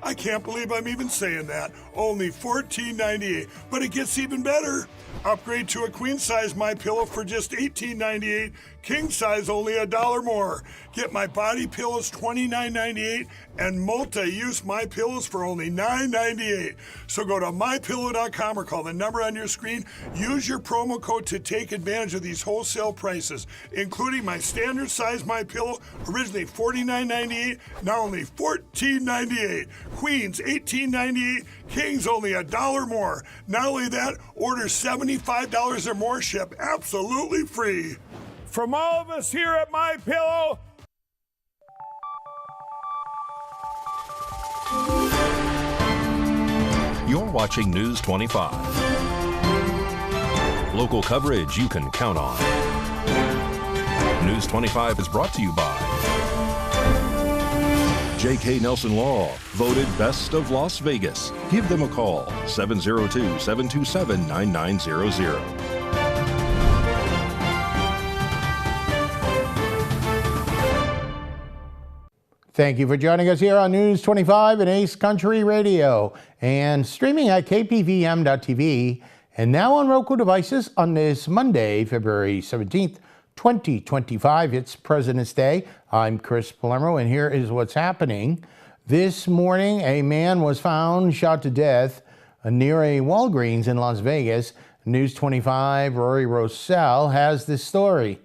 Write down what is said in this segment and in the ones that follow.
I can't believe I'm even saying that. Only $14.98, but it gets even better. Upgrade to a queen size MyPillow for just $18.98. King size only $1 more. Get my body pillows $29.98 and multi-use MyPillows for only $9.98. So go to mypillow.com or call the number on your screen. Use your promo code to take advantage of these wholesale prices, including my standard size MyPillow, originally $49.98, now only $14.98. Queens $18.98, Kings only $1 more. Not only that, order $75 or more, ship absolutely free. From all of us here at MyPillow, you're watching News 25. Local coverage you can count on. News 25 is brought to you by J.K. Nelson Law, voted best of Las Vegas. Give them a call, 702-727-9900. Thank you for joining us here on News 25 and Ace Country Radio and streaming at KPVM.TV and now on Roku devices on this Monday, February 17th, 2025. It's President's Day. I'm Chris Palermo, and here is what's happening. This morning, a man was found shot to death near a Walgreens in Las Vegas. News 25 Rory Rossell has this story.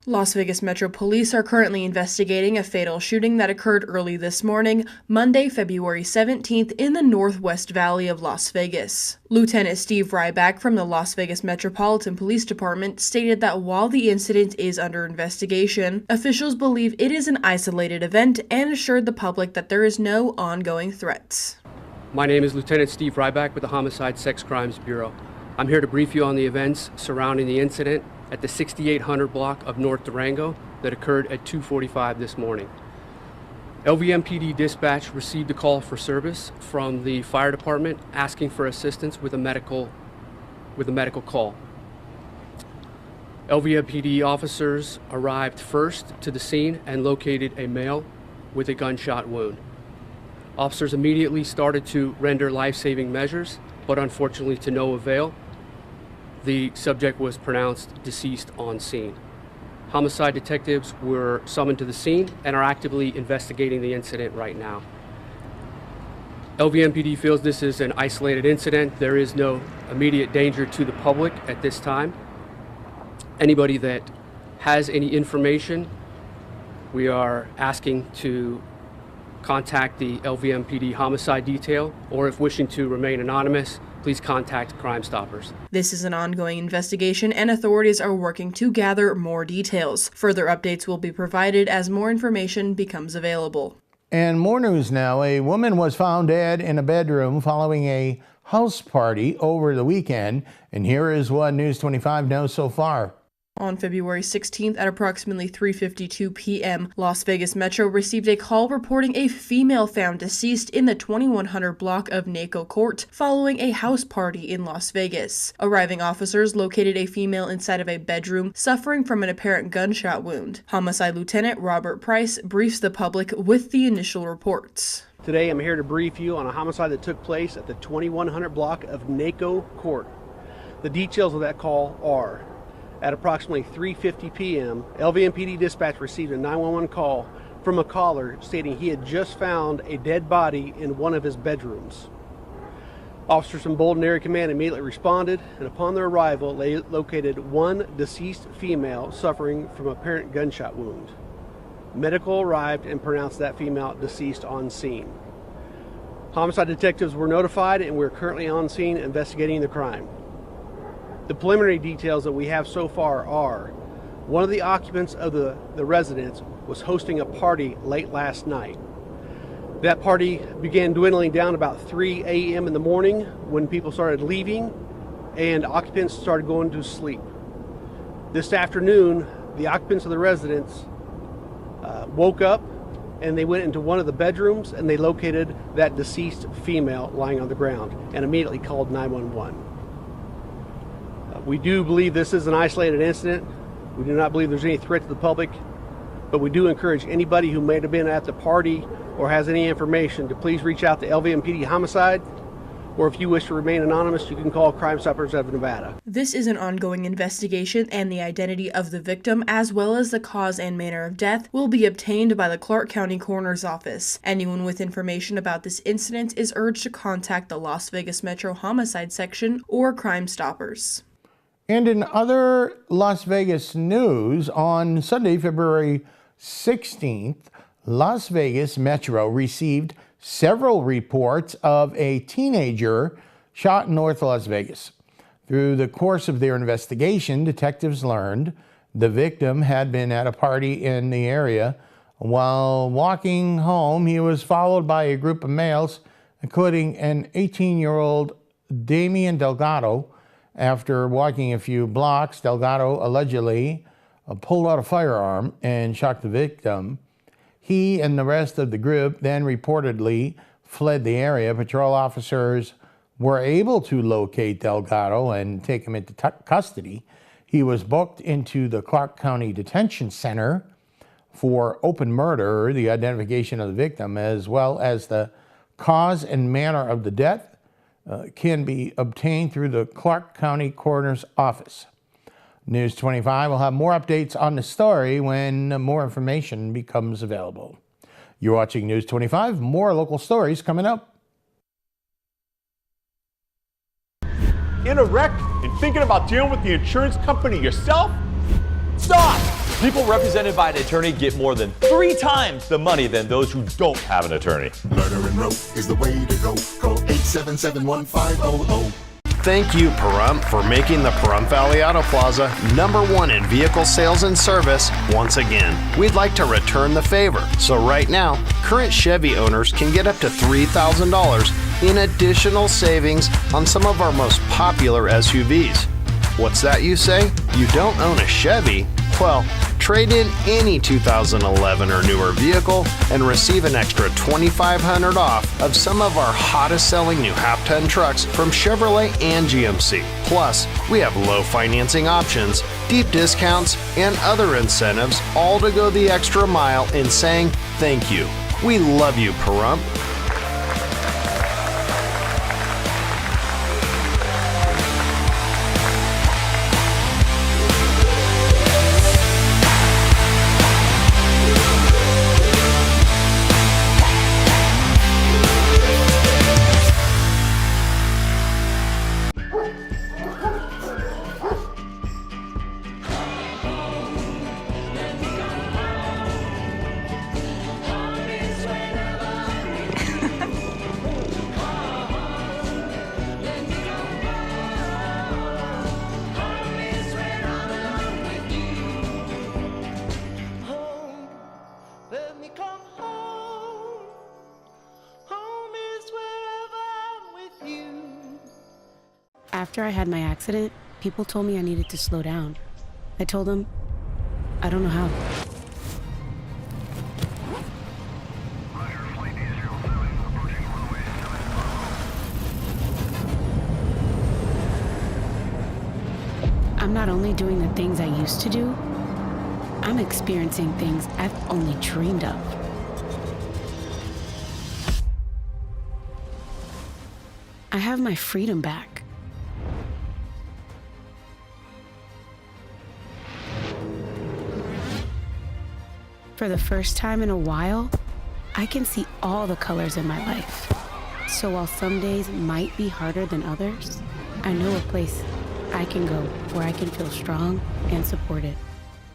Las Vegas Metro Police are currently investigating a fatal shooting that occurred early this morning, Monday, February 17th, in the Northwest Valley of Las Vegas. Lieutenant Steve Ryback from the Las Vegas Metropolitan Police Department stated that while the incident is under investigation, officials believe it is an isolated event and assured the public that there is no ongoing threats. My name is Lieutenant Steve Ryback with the Homicide Sex Crimes Bureau. I'm here to brief you on the events surrounding the incident at the 6800 block of North Durango that occurred at 2:45 this morning. LVMPD dispatch received a call for service from the fire department asking for assistance with a medical call. LVMPD officers arrived first to the scene and located a male with a gunshot wound. Officers immediately started to render life-saving measures, but unfortunately to no avail. The subject was pronounced deceased on scene. Homicide detectives were summoned to the scene and are actively investigating the incident right now. LVMPD feels this is an isolated incident. There is no immediate danger to the public at this time. Anybody that has any information, we are asking to contact the LVMPD homicide detail, or if wishing to remain anonymous, please contact Crime Stoppers. This is an ongoing investigation and authorities are working to gather more details. Further updates will be provided as more information becomes available. And more news now. A woman was found dead in a bedroom following a house party over the weekend. And here is what News 25 knows so far. On February 16th at approximately 3:52 p.m., Las Vegas Metro received a call reporting a female found deceased in the 2100 block of NACO Court following a house party in Las Vegas. Arriving officers located a female inside of a bedroom suffering from an apparent gunshot wound. Homicide Lieutenant Robert Price briefs the public with the initial reports. Today I'm here to brief you on a homicide that took place at the 2100 block of NACO Court. The details of that call are: at approximately 3:50 p.m., LVMPD dispatch received a 911 call from a caller stating he had just found a dead body in one of his bedrooms. Officers from Bolden Area Command immediately responded, and upon their arrival, they located one deceased female suffering from an apparent gunshot wound. Medical arrived and pronounced that female deceased on scene. Homicide detectives were notified, and we're currently on scene investigating the crime. The preliminary details that we have so far are: one of the occupants of the residence was hosting a party late last night. That party began dwindling down about 3 a.m. in the morning when people started leaving and occupants started going to sleep. This afternoon, the occupants of the residence woke up and they went into one of the bedrooms and they located that deceased female lying on the ground and immediately called 911. We do believe this is an isolated incident. We do not believe there's any threat to the public. But we do encourage anybody who may have been at the party or has any information to please reach out to LVMPD Homicide, or if you wish to remain anonymous, you can call Crime Stoppers of Nevada. This is an ongoing investigation, and the identity of the victim, as well as the cause and manner of death, will be obtained by the Clark County Coroner's Office. Anyone with information about this incident is urged to contact the Las Vegas Metro Homicide Section or Crime Stoppers. And in other Las Vegas news, on Sunday, February 16th, Las Vegas Metro received several reports of a teenager shot in North Las Vegas. Through the course of their investigation, detectives learned the victim had been at a party in the area. While walking home, he was followed by a group of males, including an 18-year-old Damian Delgado. After walking a few blocks, Delgado allegedly pulled out a firearm and shot the victim. He and the rest of the group then reportedly fled the area. Patrol officers were able to locate Delgado and take him into custody. He was booked into the Clark County Detention Center for open murder. The identification of the victim, as well as the cause and manner of the death, can be obtained through the Clark County Coroner's Office. News 25 will have more updates on the story when more information becomes available. You're watching News 25. More local stories coming up. In a wreck and thinking about dealing with the insurance company yourself? Stop! People represented by an attorney get more than 3 times the money than those who don't have an attorney. Murder and rope is the way to go. Call 877-1500. Thank you, Pahrump, for making the Pahrump Valley Auto Plaza #1 in vehicle sales and service once again. We'd like to return the favor. So right now, current Chevy owners can get up to $3,000 in additional savings on some of our most popular SUVs. What's that, you say? You don't own a Chevy? Well, trade in any 2011 or newer vehicle and receive an extra $2,500 off of some of our hottest selling new half-ton trucks from Chevrolet and GMC. Plus, we have low financing options, deep discounts, and other incentives, all to go the extra mile in saying thank you. We love you, Pahrump. After I had my accident, people told me I needed to slow down. I told them, I don't know how. I'm not only doing the things I used to do, I'm experiencing things I've only dreamed of. I have my freedom back. For the first time in a while, I can see all the colors in my life. So while some days might be harder than others, I know a place I can go where I can feel strong and supported.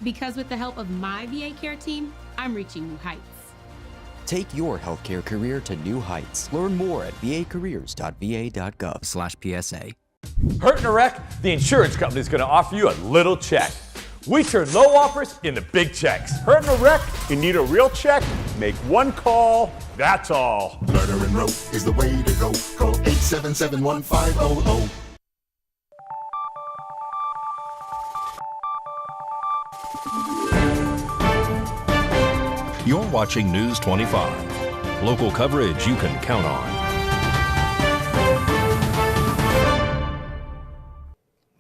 Because with the help of my VA care team, I'm reaching new heights. Take your healthcare career to new heights. Learn more at vacareers.va.gov/PSA. Hurt in a wreck? The insurance company is going to offer you a little check. We turn low offers into big checks. Hurt in a wreck? You need a real check? Make one call, that's all. Murder and rope is the way to go. Call 877-1500. You're watching News 25. Local coverage you can count on.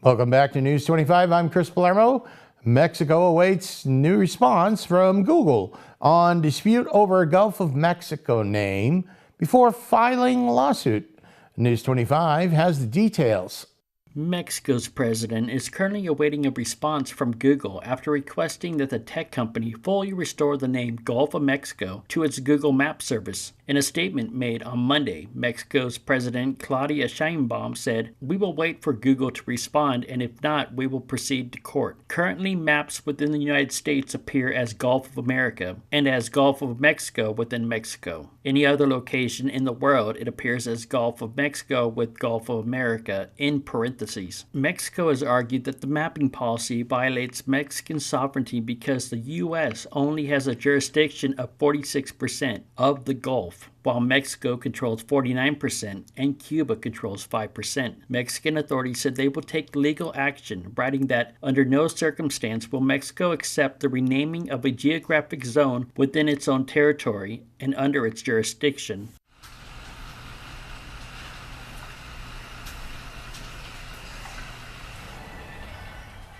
Welcome back to News 25. I'm Chris Palermo. Mexico awaits new response from Google on dispute over Gulf of Mexico name before filing lawsuit. News 25 has the details. Mexico's president is currently awaiting a response from Google after requesting that the tech company fully restore the name Gulf of Mexico to its Google Maps service. In a statement made on Monday, Mexico's President Claudia Sheinbaum said, "We will wait for Google to respond, and if not, we will proceed to court." Currently, maps within the United States appear as Gulf of America and as Gulf of Mexico within Mexico. Any other location in the world, it appears as Gulf of Mexico with Gulf of America in parentheses. Mexico has argued that the mapping policy violates Mexican sovereignty because the U.S. only has a jurisdiction of 46% of the Gulf, while Mexico controls 49% and Cuba controls 5%. Mexican authorities said they will take legal action, writing that under no circumstance will Mexico accept the renaming of a geographic zone within its own territory and under its jurisdiction.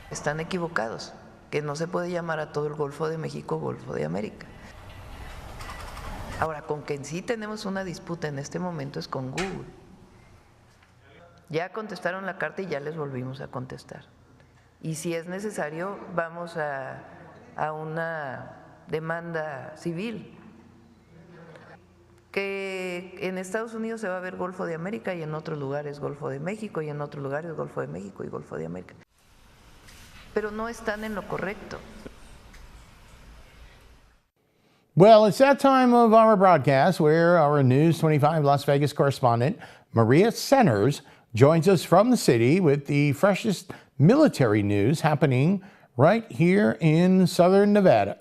Están equivocados, que no se puede llamar a todo el Golfo de México Golfo de América. Ahora, con que sí tenemos una disputa en este momento es con Google. Ya contestaron la carta y ya les volvimos a contestar. Y si es necesario, vamos a una demanda civil. Que en Estados Unidos se va a ver Golfo de América y en otros lugares Golfo de México y en otros lugares Golfo de México y Golfo de América. Pero no están en lo correcto. Well, it's that time of our broadcast where our News 25 Las Vegas correspondent, Maria Centers, joins us from the city with the freshest military news happening right here in southern Nevada.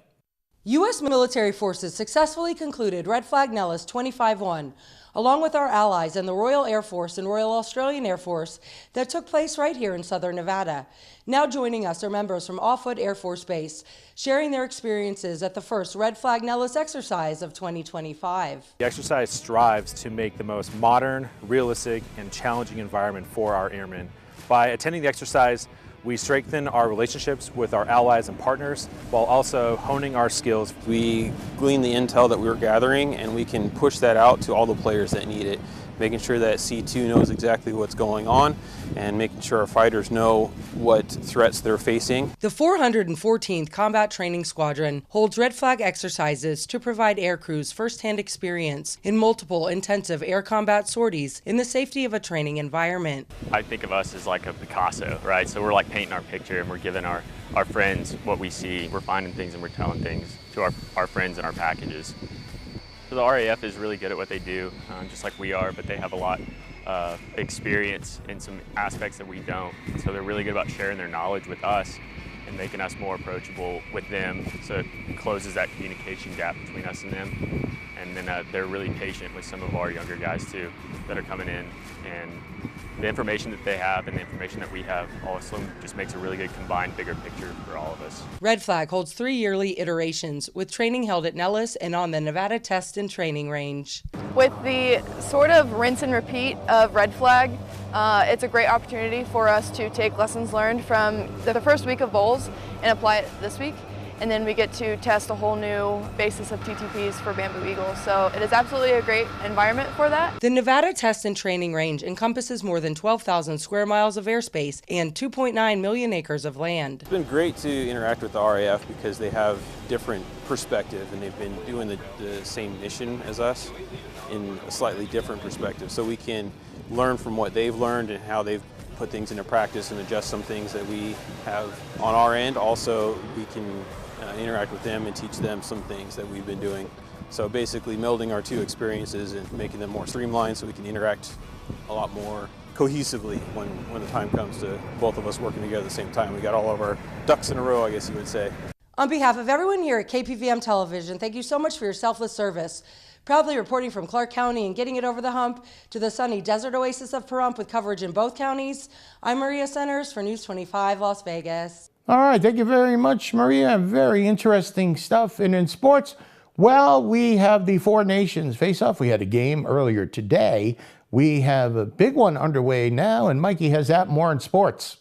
U.S. military forces successfully concluded Red Flag Nellis 25-1, along with our allies and the Royal Air Force and Royal Australian Air Force that took place right here in southern Nevada. Now joining us are members from Offwood Air Force Base, sharing their experiences at the first Red Flag Nellis exercise of 2025. The exercise strives to make the most modern, realistic, and challenging environment for our airmen. By attending the exercise, we strengthen our relationships with our allies and partners while also honing our skills. We glean the intel that we were gathering and we can push that out to all the players that need it, making sure that C2 knows exactly what's going on and making sure our fighters know what threats they're facing. The 414th Combat Training Squadron holds Red Flag exercises to provide air crews first-hand experience in multiple intensive air combat sorties in the safety of a training environment. I think of us as like a Picasso, right? So we're like painting our picture and we're giving our friends what we see. We're finding things and we're telling things to our friends in our packages. So the RAF is really good at what they do, just like we are, but they have a lot of experience in some aspects that we don't. So they're really good about sharing their knowledge with us and making us more approachable with them, so it closes that communication gap between us and them. And then they're really patient with some of our younger guys too that are coming in, and the information that they have and the information that we have also just makes a really good combined bigger picture for all of us. Red Flag holds 3 yearly iterations with training held at Nellis and on the Nevada Test and Training Range. With the sort of rinse and repeat of Red Flag, it's a great opportunity for us to take lessons learned from the first week of bowls and apply it this week. And then we get to test a whole new basis of TTPs for Bamboo Eagle. So it is absolutely a great environment for that. The Nevada Test and Training Range encompasses more than 12,000 square miles of airspace and 2.9 million acres of land. It's been great to interact with the RAF because they have different perspective and they've been doing the same mission as us in a slightly different perspective. So we can learn from what they've learned and how they've put things into practice and adjust some things that we have on our end. Also, we can interact with them and teach them some things that we've been doing. So basically melding our two experiences and making them more streamlined so we can interact a lot more cohesively when the time comes to both of us working together at the same time. We got all of our ducks in a row, I guess you would say. On behalf of everyone here at KPVM Television, thank you so much for your selfless service. Proudly reporting from Clark County and getting it over the hump to the sunny desert oasis of Pahrump with coverage in both counties, I'm Maria Centers for News 25 Las Vegas. All right, thank you very much, Maria. Very interesting stuff. And in sports, well, we have the Four Nations face-off. We had a game earlier today. We have a big one underway now, and Mikey has that more in sports.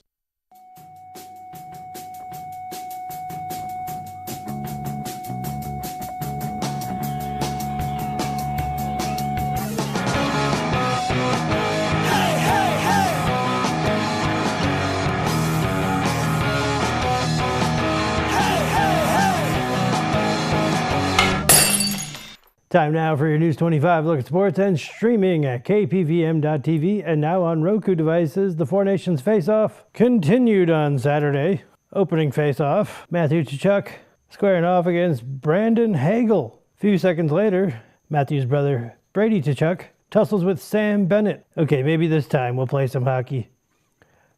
Time now for your News 25 look at sports and streaming at KPVM.TV and now on Roku devices. The Four Nations face-off continued on Saturday. Opening face-off, Matthew Tkachuk squaring off against Brandon Hagel. A few seconds later, Matthew's brother Brady Tkachuk tussles with Sam Bennett. Okay, maybe this time we'll play some hockey.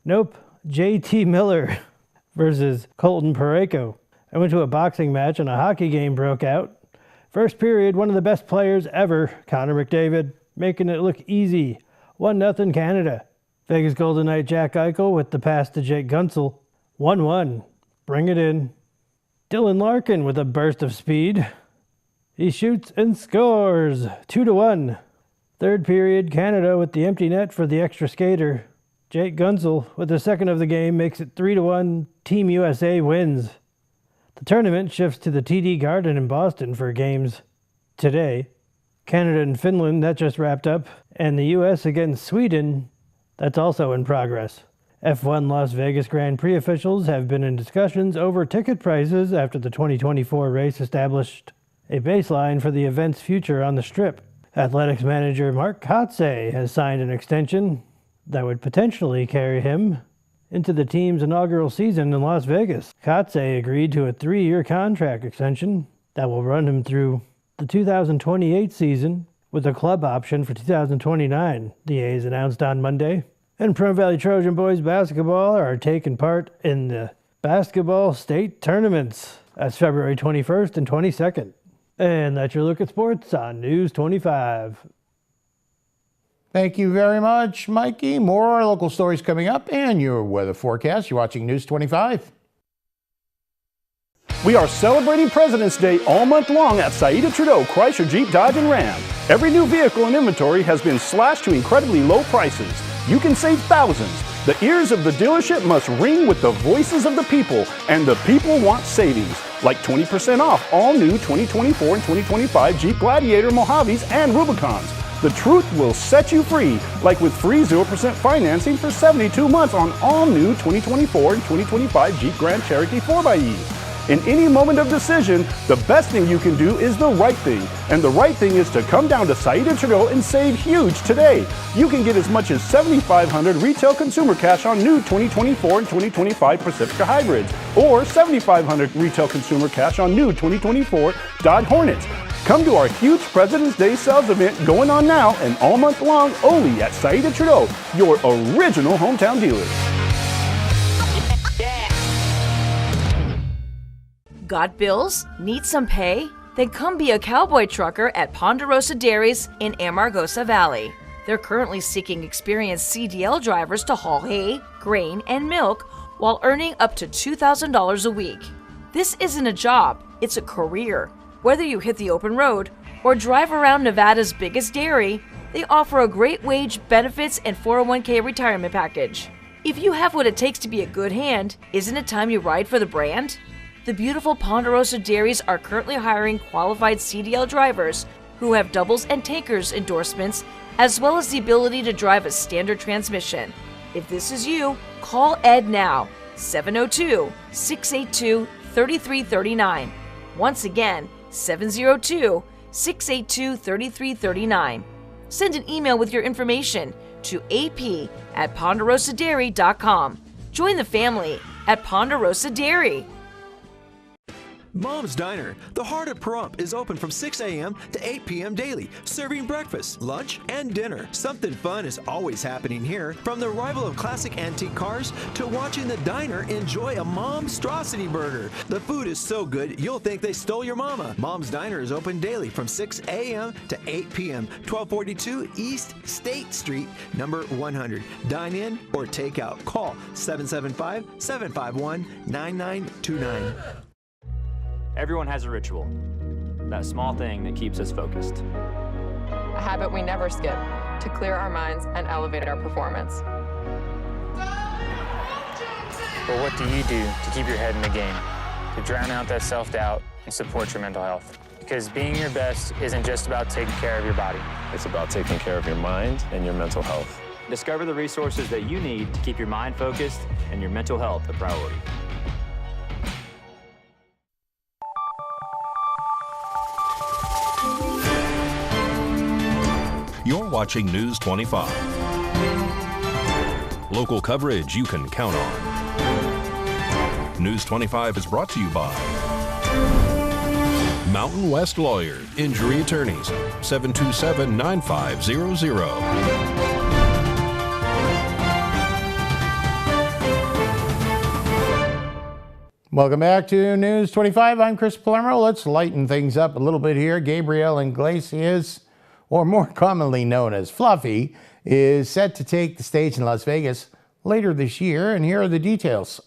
Nope, JT Miller versus Colton Parayko. I went to a boxing match and a hockey game broke out. First period, one of the best players ever, Connor McDavid, making it look easy. 1-0 Canada. Vegas Golden Knight Jack Eichel with the pass to Jake Guentzel. 1-1. Bring it in. Dylan Larkin with a burst of speed. He shoots and scores. 2-1. Third period, Canada with the empty net for the extra skater. Jake Guentzel with the second of the game makes it 3-1. Team USA wins. The tournament shifts to the TD Garden in Boston for games today. Canada and Finland, that just wrapped up. And the US against Sweden, that's also in progress. F1 Las Vegas Grand Prix officials have been in discussions over ticket prices after the 2024 race established a baseline for the event's future on the Strip. Athletics manager Mark Kotze has signed an extension that would potentially carry him into the team's inaugural season in Las Vegas. Kotze agreed to a 3-year contract extension that will run him through the 2028 season with a club option for 2029, the A's announced on Monday. And Pro Valley Trojan boys basketball are taking part in the basketball state tournaments. That's February 21st and 22nd. And that's your look at sports on News 25. Thank you very much, Mikey. More local stories coming up and your weather forecast. You're watching News 25. We are celebrating President's Day all month long at Saida Trudeau Chrysler Jeep Dodge and Ram. Every new vehicle in inventory has been slashed to incredibly low prices. You can save thousands. The ears of the dealership must ring with the voices of the people, and the people want savings. Like 20% off all new 2024 and 2025 Jeep Gladiator Mojaves and Rubicons. The truth will set you free, like with free 0% financing for 72 months on all new 2024 and 2025 Jeep Grand Cherokee 4xEs. In any moment of decision, the best thing you can do is the right thing. And the right thing is to come down to Saida Trudeau and save huge today. You can get as much as $7,500 retail consumer cash on new 2024 and 2025 Pacifica hybrids, or $7,500 retail consumer cash on new 2024 Dodge Hornets. Come to our huge President's Day sales event going on now and all month long only at Saida Trudeau, your original hometown dealer. Got bills? Need some pay? Then come be a cowboy trucker at Ponderosa Dairies in Amargosa Valley. They're currently seeking experienced CDL drivers to haul hay, grain, and milk while earning up to $2,000 a week. This isn't a job, it's a career. Whether you hit the open road or drive around Nevada's biggest dairy, they offer a great wage, benefits, and 401k retirement package. If you have what it takes to be a good hand, isn't it time you ride for the brand? The beautiful Ponderosa Dairies are currently hiring qualified CDL drivers who have doubles and tankers endorsements, as well as the ability to drive a standard transmission. If this is you, call Ed now, 702-682-3339. Once again, 702-682-3339. Send an email with your information to ap@ponderosadairy.com. Join the family at Ponderosa Dairy. Mom's Diner, the heart of Pahrump, is open from 6 a.m. to 8 p.m. daily, serving breakfast, lunch, and dinner. Something fun is always happening here, from the arrival of classic antique cars to watching the diner enjoy a Momstrosity burger. The food is so good, you'll think they stole your mama. Mom's Diner is open daily from 6 a.m. to 8 p.m., 1242 East State Street, number 100. Dine in or take out. Call 775-751-9929. Everyone has a ritual, that small thing that keeps us focused. A habit we never skip to clear our minds and elevate our performance. But what do you do to keep your head in the game, to drown out that self-doubt and support your mental health? Because being your best isn't just about taking care of your body. It's about taking care of your mind and your mental health. Discover the resources that you need to keep your mind focused and your mental health a priority. You're watching News 25. Local coverage you can count on. News 25 is brought to you by Mountain West Lawyer, Injury Attorneys, 727-9500. Welcome back to News 25. I'm Chris Palermo. Let's lighten things up a little bit here. Gabriel Iglesias, or more commonly known as Fluffy, is set to take the stage in Las Vegas later this year, and here are the details.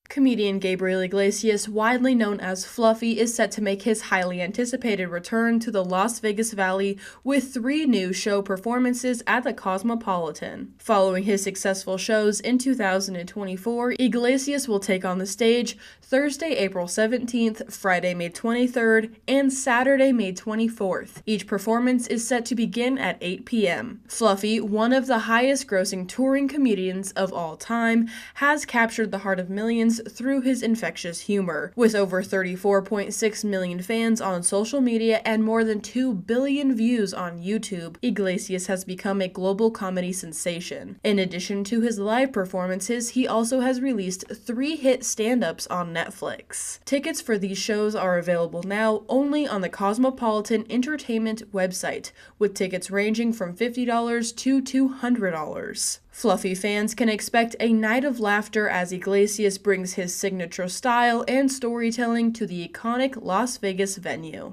Comedian Gabriel Iglesias, widely known as Fluffy, is set to make his highly anticipated return to the Las Vegas Valley with 3 new show performances at the Cosmopolitan. Following his successful shows in 2024, Iglesias will take on the stage Thursday, April 17th, Friday, May 23rd, and Saturday, May 24th. Each performance is set to begin at 8 p.m. Fluffy, one of the highest-grossing touring comedians of all time, has captured the heart of millions through his infectious humor. With over 34.6 million fans on social media and more than 2 billion views on YouTube, Iglesias has become a global comedy sensation. In addition to his live performances, he also has released 3 hit stand-ups on Netflix. Tickets for these shows are available now only on the Cosmopolitan Entertainment website, with tickets ranging from $50 to $200. Fluffy fans can expect a night of laughter as Iglesias brings his signature style and storytelling to the iconic Las Vegas venue.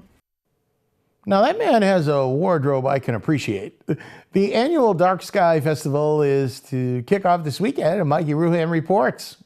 Now that man has a wardrobe I can appreciate. The annual Dark Sky Festival is to kick off this weekend, and Mikey Ruhan reports.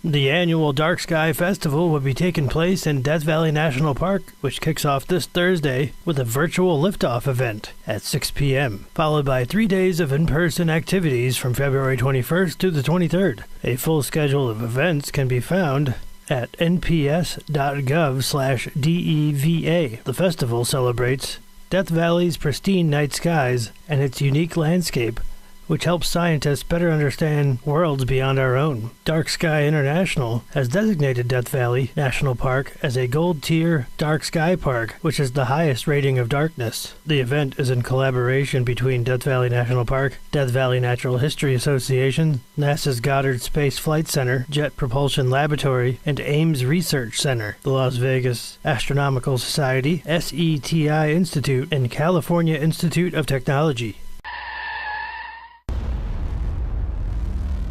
The annual Dark Sky Festival will be taking place in Death Valley National Park, which kicks off this Thursday with a virtual liftoff event at 6 p.m., followed by 3 days of in-person activities from February 21st to the 23rd. A full schedule of events can be found at nps.gov/DEVA. The festival celebrates Death Valley's pristine night skies and its unique landscape, which helps scientists better understand worlds beyond our own. Dark Sky International has designated Death Valley National Park as a gold-tier dark sky park, which is the highest rating of darkness. The event is in collaboration between Death Valley National Park, Death Valley Natural History Association, NASA's Goddard Space Flight Center, Jet Propulsion Laboratory, and Ames Research Center, the Las Vegas Astronomical Society, SETI Institute, and California Institute of Technology.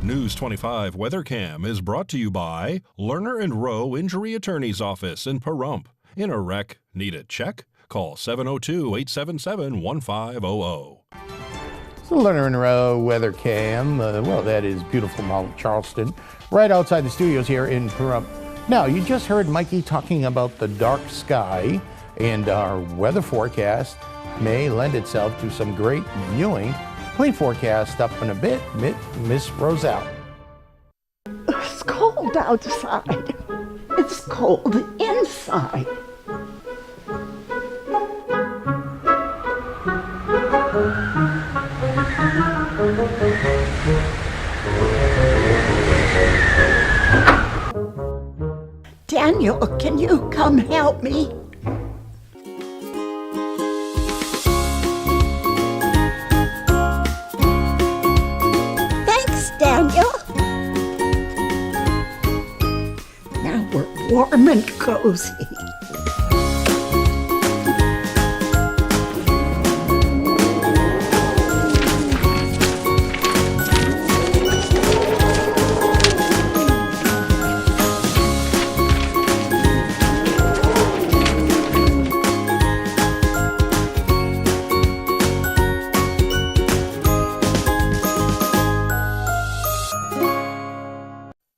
News 25 WeatherCam is brought to you by Lerner and Rowe Injury Attorney's Office in Pahrump. In a wreck, need a check? Call 702-877-1500. So Lerner and Rowe WeatherCam, well, that is beautiful Mount Charleston, right outside the studios here in Pahrump. Now, you just heard Mikey talking about the dark sky, and our weather forecast may lend itself to some great viewing. Complete forecast up in a bit, Miss Roselle. It's cold outside. It's cold inside. Daniel, can you come help me? Daniel. Now we're warm and cozy.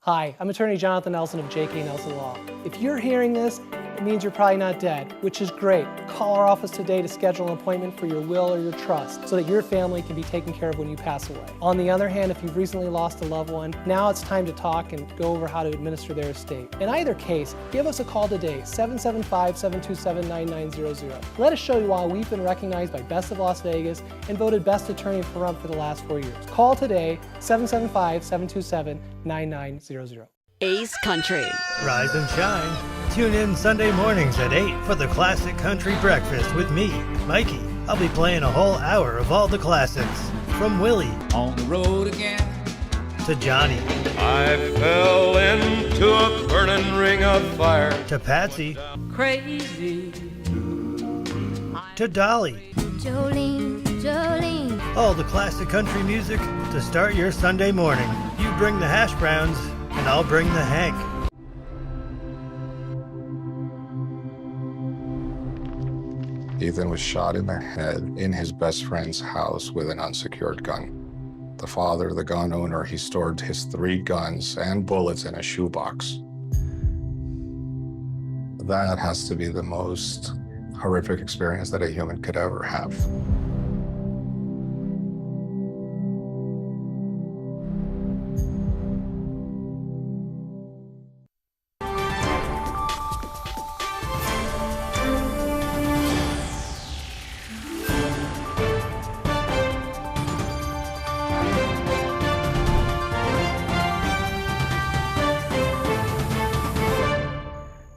Hi, I'm attorney Jonathan Nelson of J.K. Nelson Law. If you're hearing this, it means you're probably not dead, which is great. Call our office today to schedule an appointment for your will or your trust so that your family can be taken care of when you pass away. On the other hand, if you've recently lost a loved one, now it's time to talk and go over how to administer their estate. In either case, give us a call today, 775-727-9900. Let us show you why we've been recognized by Best of Las Vegas and voted Best Attorney for Pahrump for the last 4 years. Call today, 775-727-9900. Ace Country. Rise and shine. Tune in Sunday mornings at 8 for the Classic Country Breakfast with me, Mikey. I'll be playing a whole hour of all the classics, from Willie on the road again to Johnny. I fell into a burning ring of fire To Patsy. crazy. To Dolly. Jolene, Jolene. All the classic country music to start your Sunday morning. You bring the hash browns, and I'll bring the Hank. Ethan was shot in the head in his best friend's house with an unsecured gun. The father, the gun owner, he stored his 3 guns and bullets in a shoebox. That has to be the most horrific experience that a human could ever have.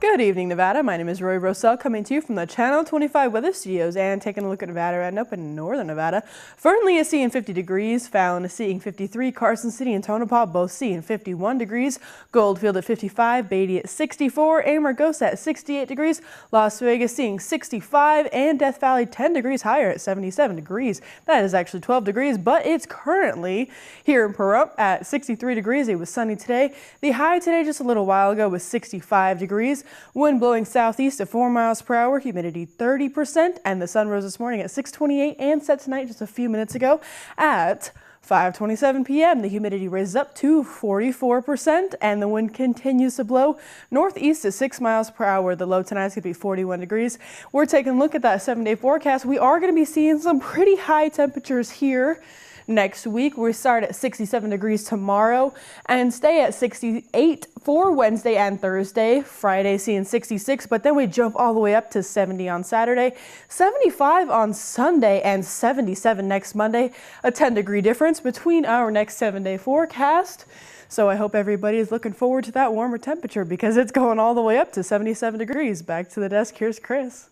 Good evening, Nevada. My name is Roy Rossell, coming to you from the Channel 25 Weather Studios and taking a look at Nevada and up in northern Nevada. Fernley is seeing 50 degrees, Fallon is seeing 53, Carson City and Tonopah both seeing 51 degrees, Goldfield at 55, Beatty at 64, Amargosa at 68 degrees, Las Vegas seeing 65, and Death Valley 10 degrees higher at 77 degrees. That is actually 12 degrees, but it's currently here in Pahrump at 63 degrees. It was sunny today. The high today just a little while ago was 65 degrees. Wind blowing southeast at 4 miles per hour, humidity 30%, and the sun rose this morning at 6:28 and set tonight just a few minutes ago at 5:27 p.m. The humidity raises up to 44%, and the wind continues to blow northeast at 6 miles per hour. The low tonight is going to be 41 degrees. We're taking a look at that 7-day forecast. We are going to be seeing some pretty high temperatures here. Next week, we start at 67 degrees tomorrow and stay at 68 for Wednesday and Thursday. Friday seeing 66, but then we jump all the way up to 70 on Saturday, 75 on Sunday, and 77 next Monday. A 10-degree difference between our next 7-day forecast. So I hope everybody is looking forward to that warmer temperature because it's going all the way up to 77 degrees. Back to the desk, here's Chris.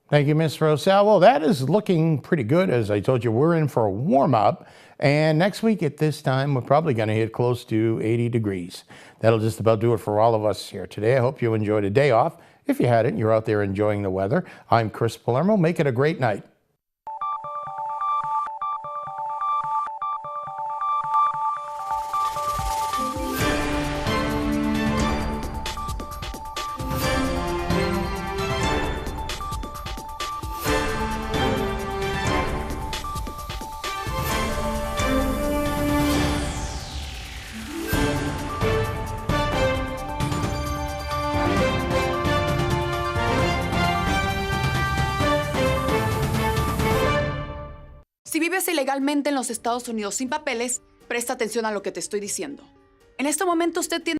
Thank you, Ms. Rosal. Well, that is looking pretty good. As I told you, we're in for a warm-up. And next week at this time, we're probably going to hit close to 80 degrees. That'll just about do it for all of us here today. I hope you enjoyed a day off. If you hadn't, you're out there enjoying the weather. I'm Chris Palermo. Make it a great night. Si vives ilegalmente en los Estados Unidos sin papeles, presta atención a lo que te estoy diciendo. En este momento usted tiene